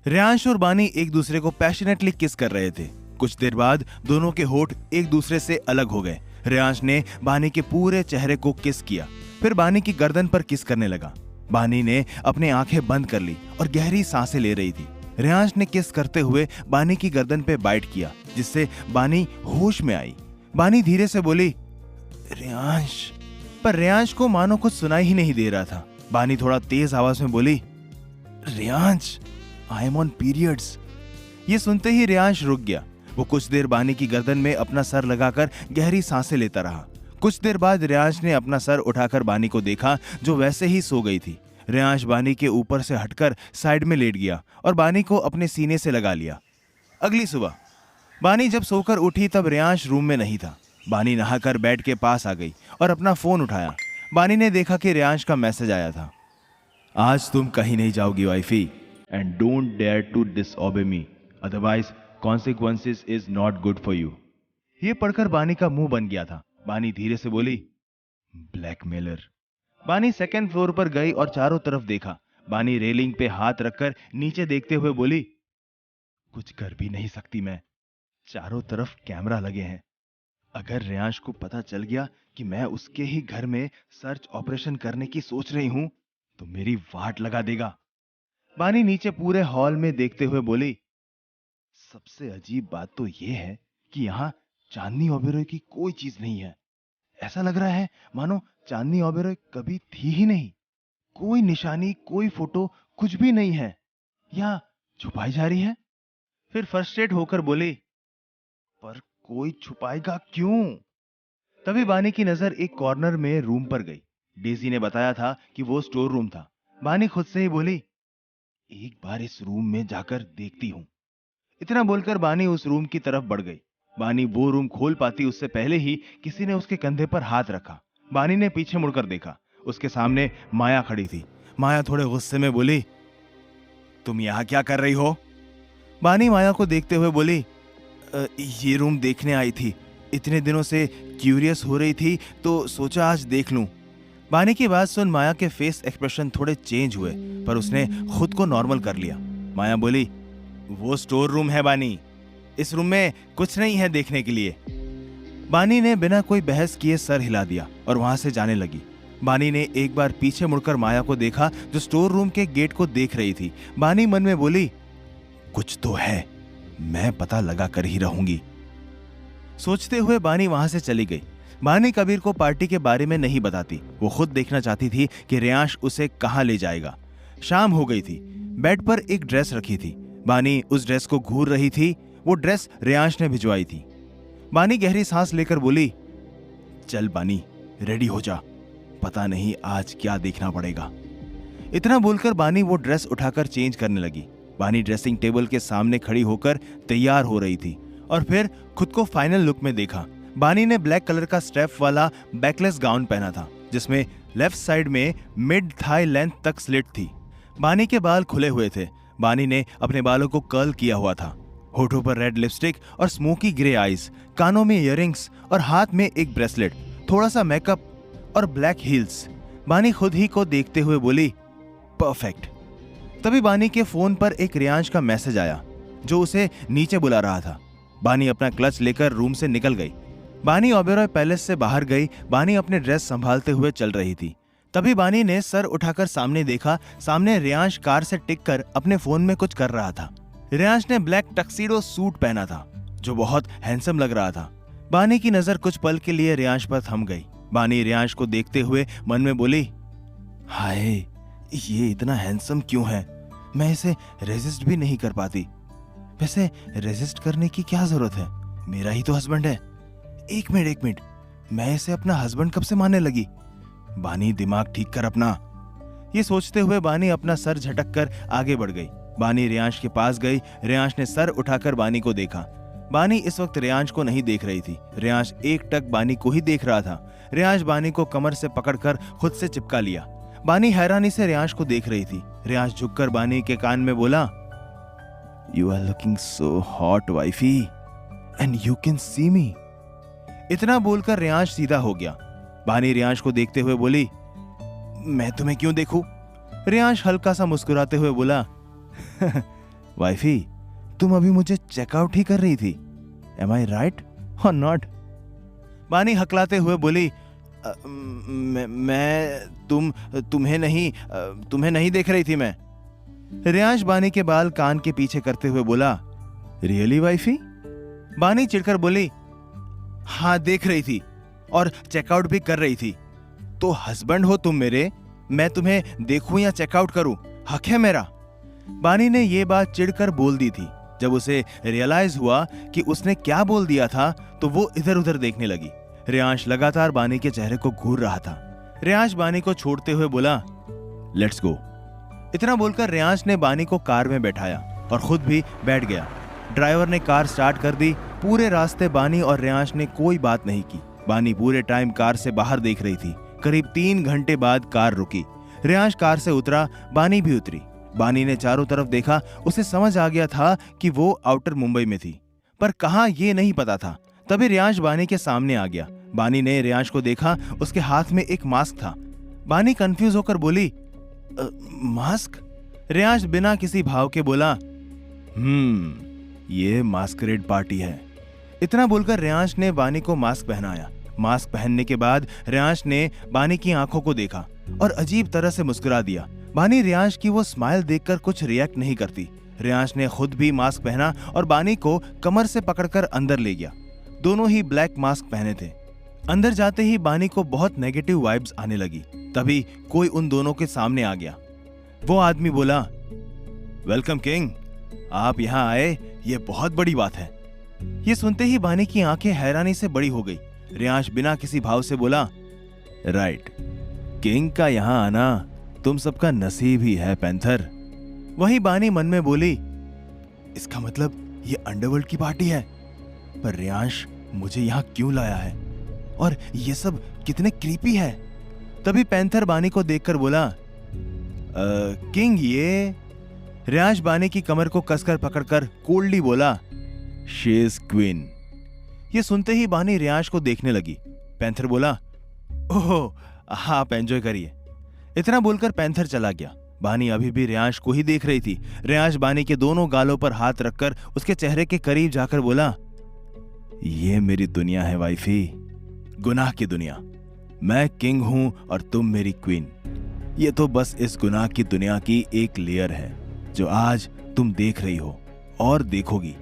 रेयांश और बानी एक दूसरे को पैशनेटली किस कर रहे थे। कुछ देर बाद दोनों के होठ एक दूसरे से अलग हो गए। रेयांश ने बानी के पूरे चेहरे को किस किया, फिर बानी की गर्दन पर किस करने लगा। बानी ने अपनी आंखें बंद कर ली और गहरी सांसें ले रही थी। रेयांश ने किस करते हुए बानी की गर्दन पे बाइट किया, जिससे बानी होश में आई। बानी धीरे से बोली, रेयांश। पर रेयांश को मानो कुछ सुनाई ही नहीं दे रहा था। बानी थोड़ा तेज आवाज में बोली, Reyansh, I am on periods. ये सुनते ही रेयांश रुक गया। वो कुछ देर बानी की गर्दन में अपना सर लगाकर गहरी सांसें लेता रहा। कुछ देर बाद रेयांश ने अपना सर उठाकर बानी को देखा, जो वैसे ही सो गई थी। रेयांश बानी के ऊपर से हटकर साइड में लेट गया और बानी को अपने सीने से लगा लिया। अगली सुबह बानी जब सोकर उठी तब रेयांश रूम में नहीं था। बानी नहाकर बेड के पास आ गई और अपना फोन उठाया। बानी ने देखा कि रेयांश का मैसेज आया था, आज तुम कहीं नहीं जाओगी wifey, and don't dare to disobey me, otherwise consequences is not good for you. ये पढ़कर बानी का मुंह बन गया था। बानी धीरे से बोली, ब्लैकमेलर। बानी सेकंड फ्लोर पर गई और चारों तरफ देखा। बानी रेलिंग पे हाथ रखकर नीचे देखते हुए बोली, कुछ कर भी नहीं सकती मैं, चारों तरफ कैमरा लगे हैं। अगर रेयांश को पता चल गया कि मैं उसके ही घर में सर्च ऑपरेशन करने की सोच रही हूं तो मेरी वाट लगा देगा। बानी नीचे पूरे हॉल में देखते हुए बोली, सबसे अजीब बात तो यह है कि यहाँ चांदनी ओबेरॉय की कोई चीज नहीं है। ऐसा लग रहा है मानो चांदनी ओबेरॉय कभी थी ही नहीं। कोई निशानी, कोई फोटो, कुछ भी नहीं है, या छुपाई जा रही है। फिर फ्रस्ट्रेट होकर बोली, पर कोई छुपाएगा क्यों? तभी बानी की नजर एक कॉर्नर में रूम पर गई। डेजी ने बताया था कि वो स्टोर रूम था। बानी खुद से ही बोली, एक बार इस रूम में जाकर देखती हूं। इतना बोलकर बानी उस रूम की तरफ बढ़ गई। बानी वो रूम खोल पाती उससे पहले ही किसी ने उसके कंधे पर हाथ रखा। बानी ने पीछे मुड़कर देखा। उसके सामने माया खड़ी थी। माया थोड़े गुस्से में बोली, तुम यहां क्या कर रही हो? बानी माया को देखते हुए बोली, ये रूम देखने आई थी। इतने दिनों से क्यूरियस हो रही थी तो सोचा आज देख लूं। बानी की बात सुन माया के फेस एक्सप्रेशन थोड़े चेंज हुए, पर उसने खुद को नॉर्मल कर लिया। माया बोली, वो स्टोर रूम है बानी, इस रूम में कुछ नहीं है देखने के लिए। बानी ने बिना कोई बहस किए सर हिला दिया और वहां से जाने लगी। बानी ने एक बार पीछे मुड़कर माया को देखा, जो स्टोर रूम के गेट को देख रही थी। बानी मन में बोली, कुछ तो है, मैं पता लगा कर ही रहूंगी। सोचते हुए बानी वहां से चली गई। बानी कबीर को पार्टी के बारे में नहीं बताती। वो खुद देखना चाहती थी कि रेयांश उसे कहां ले जाएगा। शाम हो गई थी। बेड पर एक ड्रेस रखी थी। बानी उस ड्रेस को घूर रही थी। वो ड्रेस रेयांश ने भिजवाई थी। बानी गहरी सांस लेकर बोली, चल बानी, रेडी हो जा, पता नहीं आज क्या देखना पड़ेगा। इतना बोलकर बानी वो ड्रेस उठाकर चेंज करने लगी। बानी ड्रेसिंग टेबल के सामने खड़ी होकर तैयार हो रही थी और फिर खुद को फाइनल लुक में देखा। बानी ने ब्लैक कलर का स्ट्रैप वाला बैकलेस गाउन पहना था, जिसमें लेफ्ट साइड में मिड थाई लेंथ तक स्लिट थी। बानी के बाल खुले हुए थे। बानी ने अपने बालों को कर्ल किया हुआ था। होठों पर रेड लिपस्टिक और स्मोकी ग्रे आईज, कानों में इयररिंग्स और हाथ में एक ब्रेसलेट, थोड़ा सा मेकअप और ब्लैक हील्स। बानी खुद ही को देखते हुए बोली, परफेक्ट। तभी बानी के फोन पर एक रेयांश का मैसेज आया, जो उसे नीचे बुला रहा था। बानी अपना क्लच लेकर रूम से निकल गई। बानी ओबेरॉय पैलेस से बाहर गई। बानी अपने ड्रेस संभालते हुए चल रही थी। तभी बानी ने सर उठाकर सामने देखा। सामने रेयांश कार से टिककर अपने फोन में कुछ कर रहा था। रेयांश ने ब्लैक टक्सीडो सूट पहना था, जो बहुत हैंडसम लग रहा था। बानी की नजर कुछ पल के लिए रेयांश पर थम गई। बानी रेयांश को देखते हुए मन में बोली, हाय, ये इतना हैंडसम क्यों है? मैं इसे रेजिस्ट भी नहीं कर पाती। वैसे रेजिस्ट करने की क्या जरूरत है? मेरा ही तो हस्बैंड है। एक मिनट, मैं इसे अपना हस्बैंड कब से मानने लगी? बानी, दिमाग ठीक कर अपना। ये सोचते हुए बानी अपना सर झटक कर आगे बढ़ गई। बानी रेयांश के पास गई। रेयांश ने सर उठाकर बानी को देखा। बानी इस वक्त रेयांश को नहीं देख रही थी। रेयांश एकटक बानी को ही देख रहा था। रेयांश बानी को कमर से पकड़कर खुद से चिपका लिया। बानी हैरानी से रेयांश को देख रही थी। रेयांश झुककर बानी के कान में बोला, you are looking so hot wifey, and you can see me. इतना बोलकर रेयांश सीधा हो गया। बानी रेयांश को देखते हुए बोली, मैं तुम्हें क्यों देखूं? रेयांश हल्का सा मुस्कुराते हुए बोला, वाइफी, तुम अभी मुझे चेकआउट ही कर रही थी, एम आई राइट और नॉट? बानी हकलाते हुए बोली, तुम्हें नहीं देख रही थी मैं। रियांश बानी के बाल कान के पीछे करते हुए बोला, रियली वाइफी? बानी चिढ़कर बोली, हाँ देख रही थी और चेकआउट भी कर रही थी। तो हस्बैंड हो तुम मेरे, मैं तुम्हें देखूं या चेकआउट करूं, हक है मेरा। बानी ने यह बात चिढ़कर बोल दी थी। जब उसे रियलाइज हुआ कि उसने क्या बोल दिया था तो वो इधर उधर देखने लगी। रियांश लगातार बानी के चेहरे को घूर रहा था। रियांश बानी को छोड़ते हुए बोला, लेट्स गो। इतना बोलकर रियांश ने बानी को कार में बैठाया और खुद भी बैठ गया। ड्राइवर ने कार स्टार्ट कर दी। पूरे रास्ते बानी और रियांश ने कोई बात नहीं की। बानी पूरे टाइम कार से बाहर देख रही थी। करीब 3 घंटे बाद कार रुकी। रियांश कार से उतरा, बानी भी उतरी। बानी ने चारों तरफ देखा। उसे समझ आ गया था कि वो आउटर मुंबई में थी, पर कहां ये नहीं पता था। तभी रियांश बानी के सामने आ गया। बानी ने रियांश को देखा, उसके हाथ में एक मास्क था। बानी कंफ्यूज होकर बोली, मास्क? रियांश बिना किसी भाव के बोला, ये मास्करेड पार्टी है। इतना बोलकर रियांश ने बानी को मास्क पहनाया। मास्क पहनने के बाद रियांश ने बानी की आंखों को देखा और अजीब तरह से मुस्कुरा दिया। बानी रियांश की वो स्माइल देखकर कुछ रिएक्ट नहीं करती। रियांश ने खुद भी मास्क पहना और बानी को कमर से पकड़कर अंदर ले गया। दोनों ही ब्लैक मास्क पहने थे। अंदर जाते ही बानी को बहुत नेगेटिव वाइब्स आने लगी। तभी कोई उन दोनों के सामने आ गया। वो आदमी बोला, वेलकम किंग, आप यहाँ आए, ये बहुत बड़ी बात है। ये सुनते ही बानी की आंखें हैरानी से बड़ी हो गई। रियांश बिना किसी भाव से बोला, राइट, किंग का यहाँ आना तुम सबका नसीब ही है पैंथर। वही बानी मन में बोली, इसका मतलब ये अंडरवर्ल्ड की पार्टी है, पर रियांश मुझे यहाँ क्यों लाया है और ये सब कितने क्रीपी है। तभी पैंथर बानी को देखकर बोला, किंग ये। रियांश बानी की कमर को कसकर पकड़कर कोल्डली बोला, शी इज क्वीन। ये सुनते ही बानी रियांश को देखने लगी। पैंथर बोला, ओह आप एंजॉय करिए। इतना बोलकर पैंथर चला गया। बानी अभी भी रियांश को ही देख रही थी। रियांश बानी के दोनों गालों पर हाथ रखकर उसके चेहरे के करीब जाकर बोला, ये मेरी दुनिया है वाइफी, गुनाह की दुनिया। मैं किंग हूं और तुम मेरी क्वीन। ये तो बस इस गुनाह की दुनिया की एक लेयर है जो आज तुम देख रही हो और देखोगी।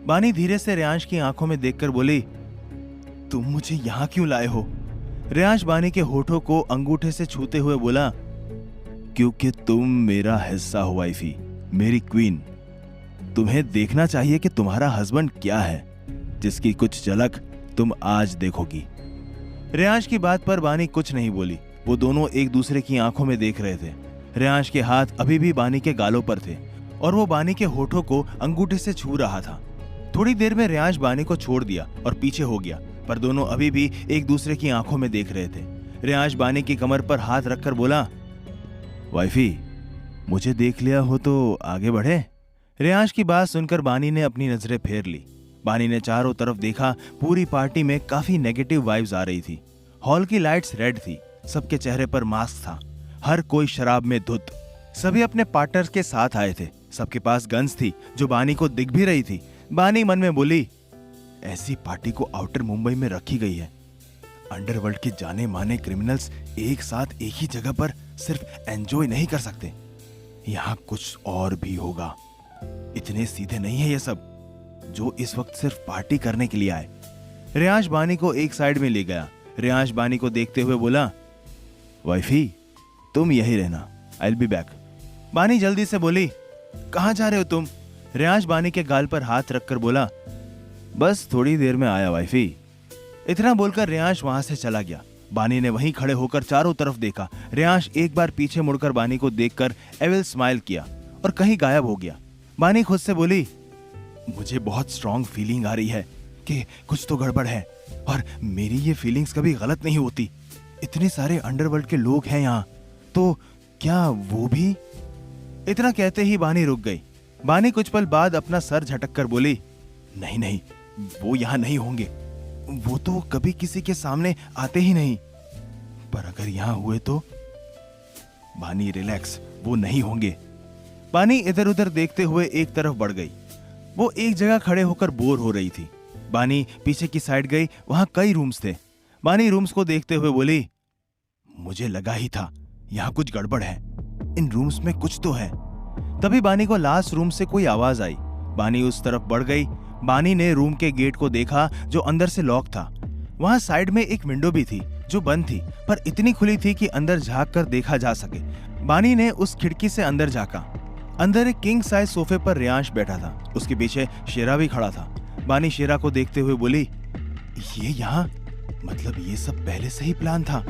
बानी धीरे से रियांश की आंखों में देखकर बोली, तुम मुझे यहां क्यों लाए हो? रियांश बानी के होठों को अंगूठे से छूते हुए बोला, क्योंकि तुम मेरा हिस्सा हो वाइफी, मेरी क्वीन। तुम्हें देखना चाहिए कि तुम्हारा हस्बैंड क्या है, जिसकी कुछ झलक तुम आज देखोगी। रियांश की बात पर बानी कुछ नहीं बोली। वो दोनों एक दूसरे की आंखों में देख रहे थे। रियांश के हाथ अभी भी बानी के गालों पर थे और वो बानी के होठों को अंगूठे से छू रहा था। थोड़ी देर में रियांश बानी को छोड़ दिया और पीछे हो गया, पर दोनों अभी भी एक दूसरे की आंखों में देख रहे थे। रियांश बानी की कमर पर हाथ रखकर बोला, वाइफी, मुझे देख लिया हो तो आगे बढ़े। रियांश की बात सुनकर बानी ने अपनी नजरें फेर ली। बानी ने चारों तरफ देखा। पूरी पार्टी में काफी नेगेटिव वाइब्स आ रही थी। हॉल की लाइट्स रेड थी। सबके चेहरे पर मास्क था। हर कोई शराब में धुत। सभी अपने पार्टनर्स के साथ आए थे। सबके पास गन्स थी जो बानी को दिख भी रही थी। बानी मन में बोली, ऐसी पार्टी को आउटर मुंबई में रखी गई है। अंडरवर्ल्ड के जाने माने क्रिमिनल्स एक साथ एक ही जगह पर सिर्फ एंजॉय नहीं कर सकते। यहाँ कुछ और भी होगा। इतने सीधे नहीं है ये सब जो इस वक्त सिर्फ पार्टी करने के लिए आए। रियांश बानी को एक साइड में ले गया। रियांश बानी को देखते हुए बोला, वाइफी, तुम यही रहना, आई विल बी बैक। बानी जल्दी से बोली, कहां जा रहे हो तुम? रियांश बानी के गाल पर हाथ रखकर बोला, बस थोड़ी देर में आया वाइफी। इतना बोलकर रियांश वहां से चला गया। बानी ने वहीं खड़े होकर चारों तरफ देखा। रियांश एक बार पीछे मुड़कर बानी को देखकर एविल स्माइल किया और कहीं गायब हो गया। बानी खुद से बोली, मुझे बहुत स्ट्रॉन्ग फीलिंग आ रही है कि कुछ तो गड़बड़ है और मेरी ये फीलिंग्स कभी गलत नहीं होती। इतने सारे अंडरवर्ल्ड के लोग हैं यहाँ, तो क्या वो भी? इतना कहते ही बानी रुक गई। बानी कुछ पल बाद अपना सर झटक कर बोली, नहीं नहीं, वो यहाँ नहीं होंगे। वो तो कभी किसी के सामने आते ही नहीं। पर अगर यहाँ हुए तो? बानी रिलैक्स, वो नहीं होंगे। बानी इधर उधर देखते हुए एक तरफ बढ़ गई। वो एक जगह खड़े होकर बोर हो रही थी। बानी पीछे की साइड गई, वहां कई रूम्स थे। बानी रूम्स को देखते हुए बोली, मुझे लगा ही था यहाँ कुछ गड़बड़ है, इन रूम्स में कुछ तो है। तभी बानी को लास्ट रूम से कोई आवाज आई। बानी उस तरफ बढ़ गई। बानी ने रूम के गेट को देखा जो अंदर से लॉक था। वहां साइड में एक विंडो भी थी जो बंद थी, पर इतनी खुली थी कि अंदर झांक कर देखा जा सके। बानी ने उस खिड़की से अंदर झांका। अंदर एक किंग साइज सोफे पर रियांश बैठा था। उसके पीछे शेरा भी खड़ा था। बानी शेरा को देखते हुए बोली, ये यहाँ, मतलब ये सब पहले से ही प्लान था।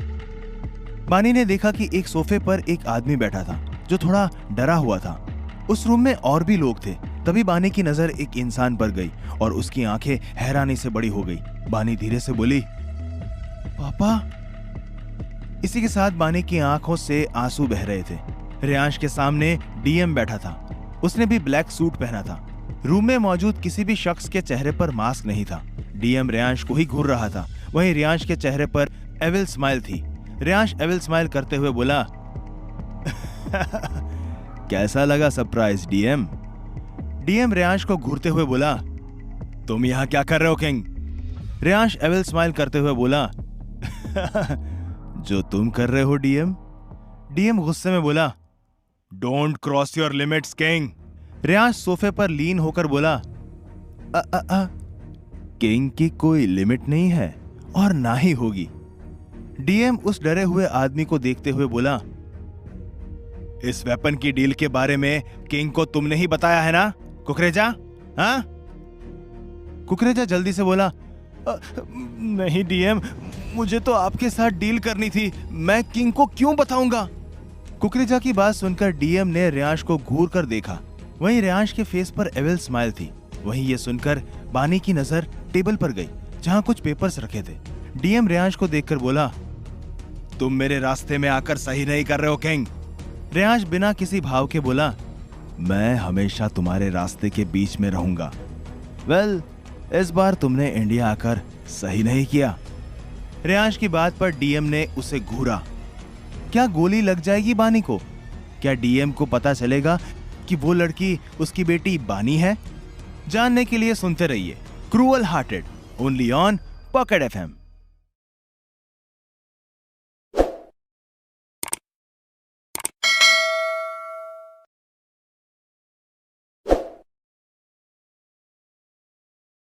बानी ने देखा कि एक सोफे पर एक आदमी बैठा था जो थोड़ा डरा हुआ था। उस रूम में और भी लोग थे। तभी बानी की नजर एक इंसान पर गई और उसकी आंखें हैरानी से बड़ी हो गई। बानी धीरे से बोली, पापा। इसी के साथ बानी की आंखों से आंसू बह रहे थे। रियांश के सामने डीएम बैठा था। उसने भी ब्लैक सूट पहना था। रूम में मौजूद किसी भी शख्स के चेहरे पर मास्क नहीं था। डीएम रियांश को ही घूर रहा था। वहीं रियांश के चेहरे पर एविल स्माइल थी। रियांश एविल स्माइल करते हुए बोला, कैसा लगा सरप्राइज डीएम? डीएम रियांश को घूरते हुए बोला, तुम यहां क्या कर रहे हो किंग? रियांश एविल स्माइल करते हुए बोला, जो तुम कर रहे हो डीएम। डीएम गुस्से में बोला, don't cross your limits king. Riyansh सोफे पर लीन होकर बोला, किंग की कोई लिमिट नहीं है और ना ही होगी। डीएम उस डरे हुए आदमी को देखते हुए बोला, इस वेपन की डील के बारे में किंग को तुमने ही बताया है ना कुकरेजा? हाँ? कुकरेजा जल्दी से बोला, नहीं डीएम, मुझे तो आपके साथ डील करनी थी, मैं किंग को क्यों बताऊंगा? कुकरेजा की बात सुनकर डीएम ने रियांश को घूर कर देखा। वहीं रियांश के फेस पर एविल स्माइल थी। वहीं ये सुनकर बानी की नजर टेबल पर गई जहां कुछ पेपर्स रखे थे। डीएम रियांश को देखकर बोला, तुम मेरे रास्ते में आकर सही नहीं कर रहे हो किंग। रियांश बिना किसी भाव के बोला, मैं हमेशा तुम्हारे रास्ते के बीच में रहूंगा। वेल, इस बार तुमने इंडिया आकर सही नहीं किया। रियांश की बात पर डीएम ने उसे घूरा। क्या गोली लग जाएगी बानी को? क्या डीएम को पता चलेगा कि वो लड़की उसकी बेटी बानी है? जानने के लिए सुनते रहिए cruel hearted, only on pocket FM.